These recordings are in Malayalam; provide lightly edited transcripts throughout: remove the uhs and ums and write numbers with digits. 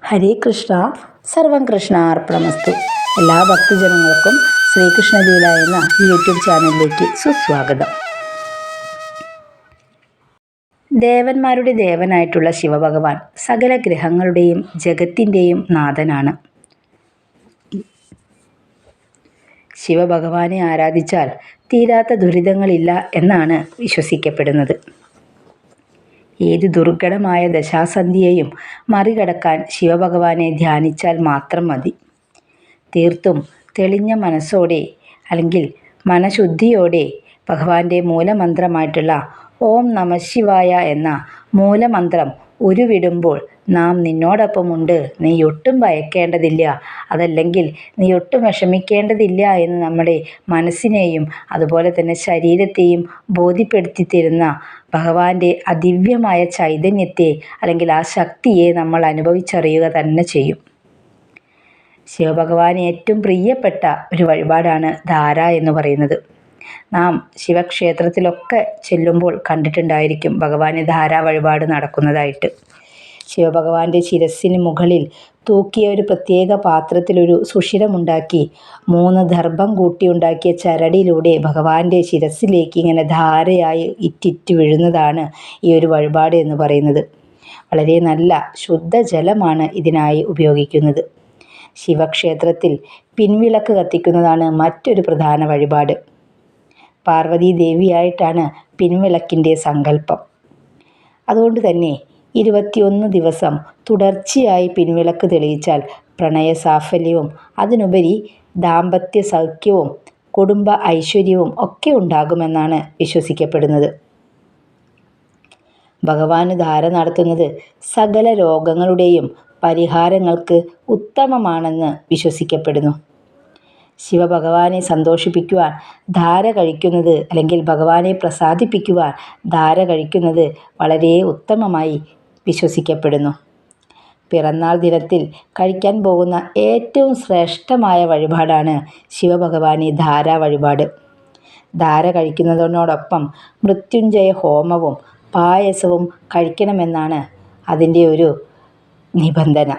ഹരേ കൃഷ്ണ. സർവം കൃഷ്ണാർപ്പണമസ്തു. എല്ലാ ഭക്തജനങ്ങൾക്കും ശ്രീകൃഷ്ണ ലീല എന്ന യൂട്യൂബ് ചാനലിലേക്ക് സുസ്വാഗതം. ദേവന്മാരുടെ ദേവനായിട്ടുള്ള ശിവഭഗവാൻ സകല ഗ്രഹങ്ങളുടെയും ജഗത്തിൻ്റെയും നാഥനാണ്. ശിവഭഗവാനെ ആരാധിച്ചാൽ തീരാത്ത ദുരിതങ്ങളില്ല എന്നാണ് വിശ്വസിക്കപ്പെടുന്നത്. ഏത് ദുർഘടമായ ദശാസന്ധിയെയും മറികടക്കാൻ ശിവഭഗവാനെ ധ്യാനിച്ചാൽ മാത്രം മതി. തീർത്തും തെളിഞ്ഞ മനസ്സോടെ അല്ലെങ്കിൽ മനഃശുദ്ധിയോടെ ഭഗവാന്റെ മൂലമന്ത്രമായിട്ടുള്ള ഓം നമഃശിവായ എന്ന മൂലമന്ത്രം ഉരുവിടുമ്പോൾ നാം നിന്നോടൊപ്പമുണ്ട്, നീ ഒട്ടും ഭയക്കേണ്ടതില്ല, അതല്ലെങ്കിൽ നീ ഒട്ടും വിഷമിക്കേണ്ടതില്ല എന്ന് നമ്മുടെ മനസ്സിനെയും അതുപോലെ തന്നെ ശരീരത്തെയും ബോധ്യപ്പെടുത്തി തരുന്ന ഭഗവാന്റെ അതിവ്യമായ ചൈതന്യത്തെ അല്ലെങ്കിൽ ആ ശക്തിയെ നമ്മൾ അനുഭവിച്ചറിയുക തന്നെ ചെയ്യും. ശിവഭഗവാന് ഏറ്റവും പ്രിയപ്പെട്ട ഒരു വഴിപാടാണ് ധാര എന്ന് പറയുന്നത്. നാം ശിവക്ഷേത്രത്തിലൊക്കെ ചെല്ലുമ്പോൾ കണ്ടിട്ടുണ്ടായിരിക്കും ഭഗവാന് ധാരാ വഴിപാട് നടക്കുന്നതായിട്ട്. ശിവഭഗവാന്റെ ശിരസ്സിന് മുകളിൽ തൂക്കിയ ഒരു പ്രത്യേക പാത്രത്തിലൊരു സുഷിരമുണ്ടാക്കി 3 ദർഭം കൂട്ടിയുണ്ടാക്കിയ ചരടിലൂടെ ഭഗവാന്റെ ശിരസ്സിലേക്ക് ഇങ്ങനെ ധാരയായി ഇറ്റിറ്റ് വീഴുന്നതാണ് ഈ ഒരു വഴിപാട് എന്ന് പറയുന്നത്. വളരെ നല്ല ശുദ്ധജലമാണ് ഇതിനായി ഉപയോഗിക്കുന്നത്. ശിവക്ഷേത്രത്തിൽ പിൻവിളക്ക് കത്തിക്കുന്നതാണ് മറ്റൊരു പ്രധാന വഴിപാട്. പാർവതി ദേവിയായിട്ടാണ് പിൻവിളക്കിൻ്റെ സങ്കല്പം. അതുകൊണ്ട് തന്നെ 21 ദിവസം തുടർച്ചയായി പിൻവിളക്ക് തെളിയിച്ചാൽ പ്രണയ സാഫല്യവും അതിനുപരി ദാമ്പത്യ സൗഖ്യവും കുടുംബ ഐശ്വര്യവും ഒക്കെ ഉണ്ടാകുമെന്നാണ് വിശ്വസിക്കപ്പെടുന്നത്. ഭഗവാന് ധാര നടത്തുന്നത് സകല രോഗങ്ങളുടെയും പരിഹാരങ്ങൾക്ക് ഉത്തമമാണെന്ന് വിശ്വസിക്കപ്പെടുന്നു. ശിവഭഗവാനെ സന്തോഷിപ്പിക്കുവാൻ ധാര കഴിക്കുന്നത് അല്ലെങ്കിൽ ഭഗവാനെ പ്രസാദിപ്പിക്കുവാൻ ധാര കഴിക്കുന്നത് വളരെ ഉത്തമമായി വിശ്വസിക്കപ്പെടുന്നു. പിറന്നാൾ ദിനത്തിൽ കഴിക്കാൻ പോകുന്ന ഏറ്റവും ശ്രേഷ്ഠമായ വഴിപാടാണ് ശിവഭഗവാനെ ധാര വഴിപാട്. ധാര കഴിക്കുന്നതിനോടൊപ്പം മൃത്യുഞ്ജയ ഹോമവും പായസവും കഴിക്കണമെന്നാണ് അതിൻ്റെ ഒരു നിബന്ധന.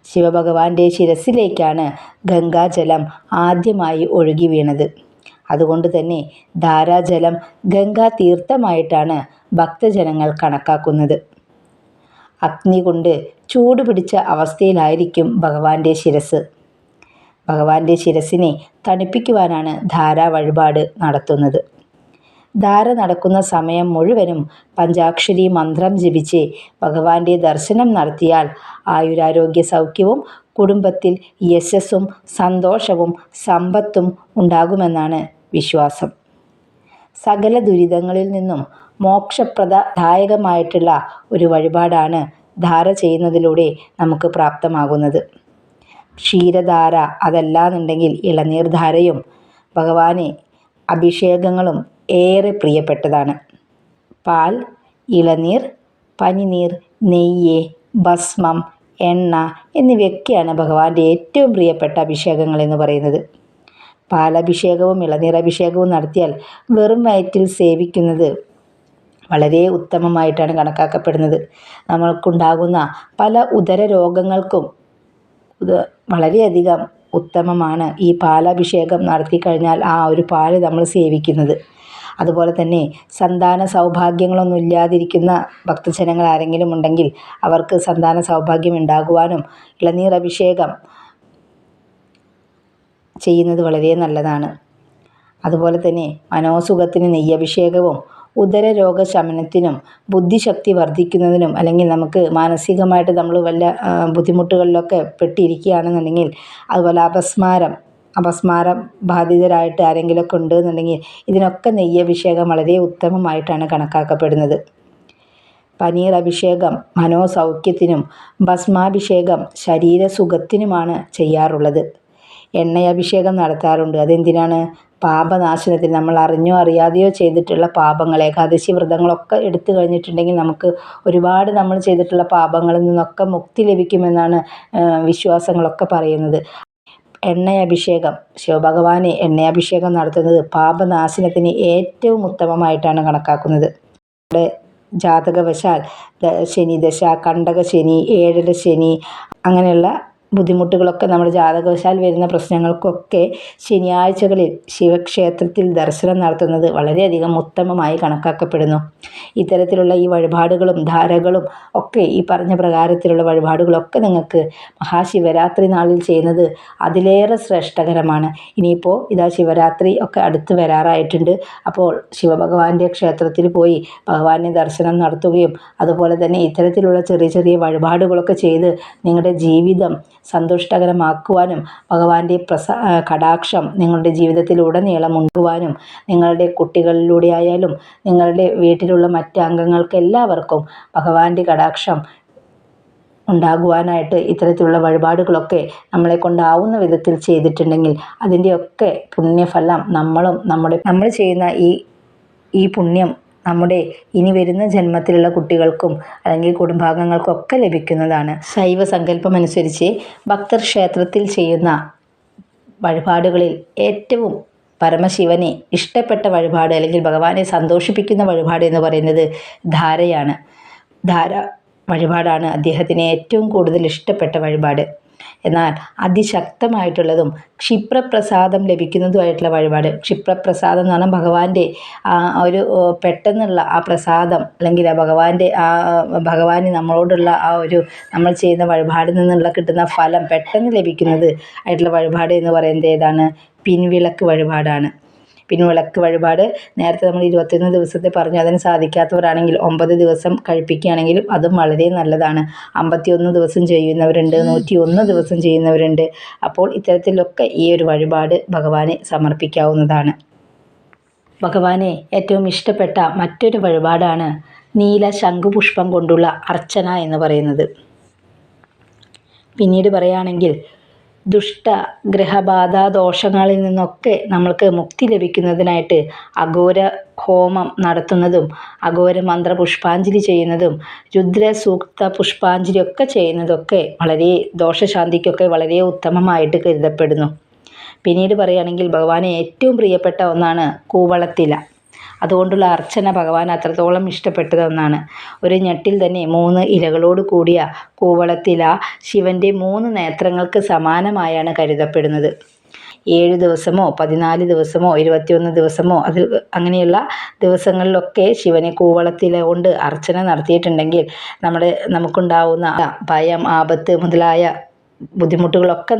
ശിവഭഗവാന്റെ ശിരസിലേക്കാണ് ഗംഗാജലം ആദ്യമായി ഒഴുകി വീണത്. അതുകൊണ്ട് തന്നെ ധാരാജലം ഗംഗാ തീർത്ഥമായിട്ടാണ് ഭക്തജനങ്ങൾ കണക്കാക്കുന്നത്. അഗ്നി കൊണ്ട് ചൂടുപിടിച്ച അവസ്ഥയിലായിരിക്കും ഭഗവാന്റെ ശിരസ്. ഭഗവാന്റെ ശിരസിനെ തണുപ്പിക്കുവാനാണ് ധാരാ വഴിപാട് നടത്തുന്നത്. ധാര നടക്കുന്ന സമയം മുഴുവനും പഞ്ചാക്ഷരി മന്ത്രം ജപിച്ച് ഭഗവാന്റെ ദർശനം നടത്തിയാൽ ആയുരാരോഗ്യ സൗഖ്യവും കുടുംബത്തിൽ യശസ്സും സന്തോഷവും സമ്പത്തും ഉണ്ടാകുമെന്നാണ് വിശ്വാസം. സകല ദുരിതങ്ങളിൽ നിന്നും മോക്ഷപ്രദായകമായിട്ടുള്ള ഒരു വഴിപാടാണ് ധാര ചെയ്യുന്നതിലൂടെ നമുക്ക് പ്രാപ്തമാകുന്നത്. ക്ഷീരധാര അതല്ലാന്നുണ്ടെങ്കിൽ ഇളനീർ ധാരയും ഭഗവാന് അഭിഷേകങ്ങളും ഏറെ പ്രിയപ്പെട്ടതാണ്. പാൽ, ഇളനീർ, പനിനീർ, നെയ്യ്, ഭസ്മം, എണ്ണ എന്നിവയൊക്കെയാണ് ഭഗവാന്റെ ഏറ്റവും പ്രിയപ്പെട്ട അഭിഷേകങ്ങൾ എന്ന് പറയുന്നത്. പാലഭിഷേകവും ഇളനീർ അഭിഷേകവും നടത്തിയാൽ വെറും വയറ്റിൽ സേവിക്കുന്നത് വളരെ ഉത്തമമായിട്ടാണ് കണക്കാക്കപ്പെടുന്നത്. നമ്മൾക്കുണ്ടാകുന്ന പല ഉദര രോഗങ്ങൾക്കും വളരെയധികം ഉത്തമമാണ് ഈ പാലഭിഷേകം നടത്തിക്കഴിഞ്ഞാൽ ആ ഒരു പാല് നമ്മൾ സേവിക്കുന്നത്. അതുപോലെ തന്നെ സന്താന സൗഭാഗ്യങ്ങളൊന്നും ഇല്ലാതിരിക്കുന്ന ഭക്തജനങ്ങൾ ആരെങ്കിലും ഉണ്ടെങ്കിൽ അവർക്ക് സന്താന സൗഭാഗ്യം ഉണ്ടാകുവാനും ഇളനീർ അഭിഷേകം ചെയ്യുന്നത് വളരെ നല്ലതാണ്. അതുപോലെ തന്നെ മനോസുഖത്തിന് നെയ്യഭിഷേകവും ഉദര രോഗശമനത്തിനും ബുദ്ധിശക്തി വർദ്ധിക്കുന്നതിനും അല്ലെങ്കിൽ നമുക്ക് മാനസികമായിട്ട് നമ്മൾ വല്ല ബുദ്ധിമുട്ടുകളിലൊക്കെ പെട്ടിരിക്കുകയാണെന്നുണ്ടെങ്കിൽ അതുപോലെ അപസ്മാരം ബാധിതരായിട്ട് ആരെങ്കിലുമൊക്കെ ഉണ്ട് എന്നുണ്ടെങ്കിൽ ഇതിനൊക്കെ നെയ്യഭിഷേകം വളരെ ഉത്തമമായിട്ടാണ് കണക്കാക്കപ്പെടുന്നത്. പനീർ അഭിഷേകം മനോസൗഖ്യത്തിനും ഭസ്മാഭിഷേകം ശരീരസുഖത്തിനുമാണ് ചെയ്യാറുള്ളത്. എണ്ണയഭിഷേകം നടത്താറുണ്ട്. അതെന്തിനാണ്? പാപനാശനത്തിന്. നമ്മൾ അറിഞ്ഞോ അറിയാതെയോ ചെയ്തിട്ടുള്ള പാപങ്ങൾ, ഏകാദശി വ്രതങ്ങളൊക്കെ എടുത്തു കഴിഞ്ഞിട്ടുണ്ടെങ്കിൽ നമുക്ക് ഒരുപാട് നമ്മൾ ചെയ്തിട്ടുള്ള പാപങ്ങളിൽ നിന്നൊക്കെ മുക്തി ലഭിക്കുമെന്നാണ് വിശ്വാസങ്ങളൊക്കെ പറയുന്നത്. എണ്ണയഭിഷേകം, ശിവഭഗവാന് എണ്ണയഭിഷേകം നടത്തുന്നത് പാപനാശനത്തിന് ഏറ്റവും ഉത്തമമായിട്ടാണ് കണക്കാക്കുന്നത്. ജാതകവശാൽ ശനിദശ, കണ്ടകശനി, ഏഴര ശനി അങ്ങനെയുള്ള ബുദ്ധിമുട്ടുകളൊക്കെ നമ്മുടെ ജാതകവശാൽ വരുന്ന പ്രശ്നങ്ങൾക്കൊക്കെ ശനിയാഴ്ചകളിൽ ശിവക്ഷേത്രത്തിൽ ദർശനം നടത്തുന്നത് വളരെയധികം ഉത്തമമായി കണക്കാക്കപ്പെടുന്നു. ഇത്തരത്തിലുള്ള ഈ വഴിപാടുകളും ധാരകളും ഒക്കെ, ഈ പറഞ്ഞ പ്രകാരത്തിലുള്ള വഴിപാടുകളൊക്കെ നിങ്ങൾക്ക് മഹാശിവരാത്രി നാളിൽ ചെയ്യുന്നത് അതിലേറെ ശ്രേഷ്ഠകരമാണ്. ഇനിയിപ്പോൾ ഇതാ ശിവരാത്രി ഒക്കെ അടുത്ത് വരാറായിട്ടുണ്ട്. അപ്പോൾ ശിവഭഗവാന്റെ ക്ഷേത്രത്തിൽ പോയി ഭഗവാനെ ദർശനം നടത്തുകയും അതുപോലെ തന്നെ ഇത്തരത്തിലുള്ള ചെറിയ ചെറിയ വഴിപാടുകളൊക്കെ ചെയ്ത് നിങ്ങളുടെ ജീവിതം സന്തുഷ്ടകരമാക്കുവാനും ഭഗവാന്റെ കടാക്ഷം നിങ്ങളുടെ ജീവിതത്തിലുടനീളം ഉണ്ടാകുവാനും നിങ്ങളുടെ കുട്ടികളിലൂടെ ആയാലും നിങ്ങളുടെ വീട്ടിലുള്ള മറ്റ് അംഗങ്ങൾക്ക് എല്ലാവർക്കും ഭഗവാന്റെ കടാക്ഷം ഉണ്ടാകുവാനായിട്ട് ഇത്തരത്തിലുള്ള വഴിപാടുകളൊക്കെ നമ്മളെ കൊണ്ടാവുന്ന വിധത്തിൽ ചെയ്തിട്ടുണ്ടെങ്കിൽ അതിൻ്റെയൊക്കെ പുണ്യഫലം നമ്മൾ ചെയ്യുന്ന ഈ പുണ്യം നമ്മുടെ ഇനി വരുന്ന ജന്മത്തിലുള്ള കുട്ടികൾക്കും അല്ലെങ്കിൽ കുടുംബാംഗങ്ങൾക്കൊക്കെ ലഭിക്കുന്നതാണ്. ശൈവ സങ്കല്പമനുസരിച്ച് ഭക്തർ ക്ഷേത്രത്തിൽ ചെയ്യുന്ന വഴിപാടുകളിൽ ഏറ്റവും പരമശിവനെ ഇഷ്ടപ്പെട്ട വഴിപാട് അല്ലെങ്കിൽ ഭഗവാനെ സന്തോഷിപ്പിക്കുന്ന വഴിപാട് എന്ന് പറയുന്നത് ധാരയാണ്. ധാര വഴിപാടാണ് അദ്ദേഹത്തിന് ഏറ്റവും കൂടുതൽ ഇഷ്ടപ്പെട്ട വഴിപാട്. എന്നാൽ അതിശക്തമായിട്ടുള്ളതും ക്ഷിപ്രപ്രസാദം ലഭിക്കുന്നതുമായിട്ടുള്ള വഴിപാട്, ക്ഷിപ്രപ്രസാദം എന്ന് പറഞ്ഞാൽ ഭഗവാന്റെ ഒരു പെട്ടെന്നുള്ള ആ പ്രസാദം അല്ലെങ്കിൽ ഭഗവാന് നമ്മളോടുള്ള നമ്മൾ ചെയ്യുന്ന വഴിപാടിൽ നിന്നുള്ള കിട്ടുന്ന ഫലം പെട്ടെന്ന് ലഭിക്കുന്നത് ആയിട്ടുള്ള വഴിപാട് എന്ന് പറയുന്നത് ഏതാണ്? പിൻവിളക്ക് വഴിപാടാണ്. പിൻവിളക്ക് വഴിപാട് നേരത്തെ നമ്മൾ 21 ദിവസത്തെ പറഞ്ഞു. അതിന് സാധിക്കാത്തവരാണെങ്കിൽ 9 ദിവസം കഴിപ്പിക്കുകയാണെങ്കിലും അതും വളരെ നല്ലതാണ്. 51 ദിവസം ചെയ്യുന്നവരുണ്ട്, 101 ദിവസം ചെയ്യുന്നവരുണ്ട്. അപ്പോൾ ഇത്തരത്തിലൊക്കെ ഈ ഒരു വഴിപാട് ഭഗവാനെ സമർപ്പിക്കാവുന്നതാണ്. ഭഗവാനെ ഏറ്റവും ഇഷ്ടപ്പെട്ട മറ്റൊരു വഴിപാടാണ് നീല ശംഖുപുഷ്പം കൊണ്ടുള്ള അർച്ചന എന്ന് പറയുന്നത്. പിന്നീട് പറയുകയാണെങ്കിൽ ഗ്രഹബാധ ദോഷങ്ങളിൽ നിന്നൊക്കെ നമ്മൾക്ക് മുക്തി ലഭിക്കുന്നതിനായിട്ട് അഘോര ഹോമം നടത്തുന്നതും അഘോര മന്ത്ര പുഷ്പാഞ്ജലി ചെയ്യുന്നതും രുദ്രസൂക്ത പുഷ്പാഞ്ജലി ഒക്കെ ചെയ്യുന്നതൊക്കെ വളരെ ദോഷശാന്തിക്കൊക്കെ വളരെ ഉത്തമമായിട്ട് കരുതപ്പെടുന്നു. പിന്നീട് പറയുകയാണെങ്കിൽ ഭഗവാന് ഏറ്റവും പ്രിയപ്പെട്ട ഒന്നാണ് കൂവളത്തില. അതുകൊണ്ടുള്ള അർച്ചന ഭഗവാൻ അത്രത്തോളം ഇഷ്ടപ്പെട്ട ഒന്നാണ്. ഒരു ഞെട്ടിൽ തന്നെ 3 ഇലകളോട് കൂടിയ കൂവളത്തില ശിവൻ്റെ 3 നേത്രങ്ങൾക്ക് സമാനമായാണ് കരുതപ്പെടുന്നത്. 7 ദിവസമോ 14 ദിവസമോ 21 ദിവസമോ അങ്ങനെയുള്ള ദിവസങ്ങളിലൊക്കെ ശിവനെ കൂവളത്തില കൊണ്ട് അർച്ചന നടത്തിയിട്ടുണ്ടെങ്കിൽ നമുക്കുണ്ടാവുന്ന ഭയം, ആപത്ത് മുതലായ ബുദ്ധിമുട്ടുകളൊക്കെ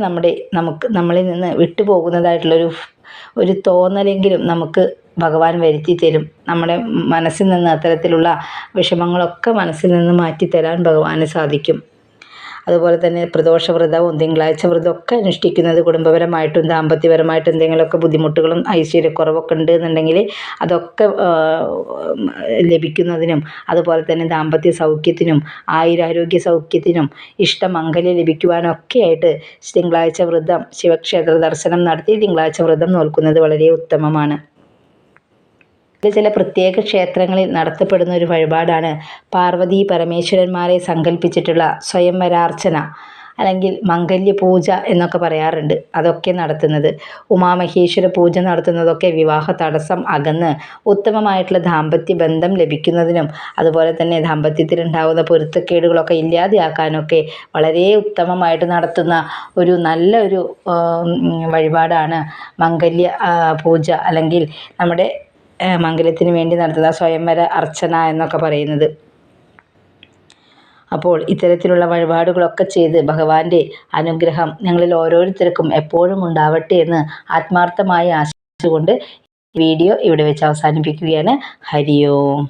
നമ്മളിൽ നിന്ന് വിട്ടുപോകുന്നതായിട്ടുള്ളൊരു തോന്നലെങ്കിലും നമുക്ക് ഭഗവാൻ വരുത്തി തരും. നമ്മുടെ മനസ്സിൽ നിന്ന് അത്തരത്തിലുള്ള വിഷമങ്ങളൊക്കെ മനസ്സിൽ നിന്ന് മാറ്റിത്തരാൻ ഭഗവാന് സാധിക്കും. അതുപോലെ തന്നെ പ്രദോഷവ്രതവും തിങ്കളാഴ്ച വ്രതമൊക്കെ അനുഷ്ഠിക്കുന്നത് കുടുംബപരമായിട്ടും ദാമ്പത്യപരമായിട്ടും എന്തെങ്കിലുമൊക്കെ ബുദ്ധിമുട്ടുകളും ഐശ്വര്യക്കുറവൊക്കെ ഉണ്ടെന്നുണ്ടെങ്കിൽ അതൊക്കെ ലഭിക്കുന്നതിനും അതുപോലെ തന്നെ ദാമ്പത്യ സൗഖ്യത്തിനും ആയുരാരോഗ്യ സൗഖ്യത്തിനും ഇഷ്ടമംഗല്യം ലഭിക്കുവാനൊക്കെ ആയിട്ട് തിങ്കളാഴ്ച വ്രതം, ശിവക്ഷേത്ര ദർശനം നടത്തി തിങ്കളാഴ്ച വ്രതം നോൽക്കുന്നത് വളരെ ഉത്തമമാണ്. ചില പ്രത്യേക ക്ഷേത്രങ്ങളിൽ നടത്തപ്പെടുന്ന ഒരു വഴിപാടാണ് പാർവതി പരമേശ്വരന്മാരെ സങ്കല്പിച്ചിട്ടുള്ള സ്വയംവരാർച്ചന അല്ലെങ്കിൽ മംഗല്യ പൂജ എന്നൊക്കെ പറയാറുണ്ട്. അതൊക്കെ നടത്തുന്നത് ഉമാമഹേശ്വര പൂജ നടത്തുന്നതൊക്കെ വിവാഹ തടസ്സം അകന്ന് ഉത്തമമായിട്ടുള്ള ദാമ്പത്യ ബന്ധം ലഭിക്കുന്നതിനും അതുപോലെ തന്നെ ദാമ്പത്യത്തിലുണ്ടാകുന്ന പൊരുത്തക്കേടുകളൊക്കെ ഇല്ലാതെയാക്കാനൊക്കെ വളരെ ഉത്തമമായിട്ട് നടത്തുന്ന ഒരു നല്ലൊരു വഴിപാടാണ് മംഗല്യ പൂജ അല്ലെങ്കിൽ നമ്മുടെ മംഗല്യത്തിന് വേണ്ടി നടത്തുന്ന സ്വയംവര അർച്ചന എന്നൊക്കെ പറയുന്നത്. അപ്പോൾ ഇത്തരത്തിലുള്ള വഴിപാടുകളൊക്കെ ചെയ്ത് ഭഗവാന്റെ അനുഗ്രഹം ഞങ്ങളിൽ ഓരോരുത്തർക്കും എപ്പോഴും ഉണ്ടാവട്ടെ എന്ന് ആത്മാർത്ഥമായി ആശംസിച്ചുകൊണ്ട് വീഡിയോ ഇവിടെ വെച്ച് അവസാനിപ്പിക്കുകയാണ്. ഹരി ഓം.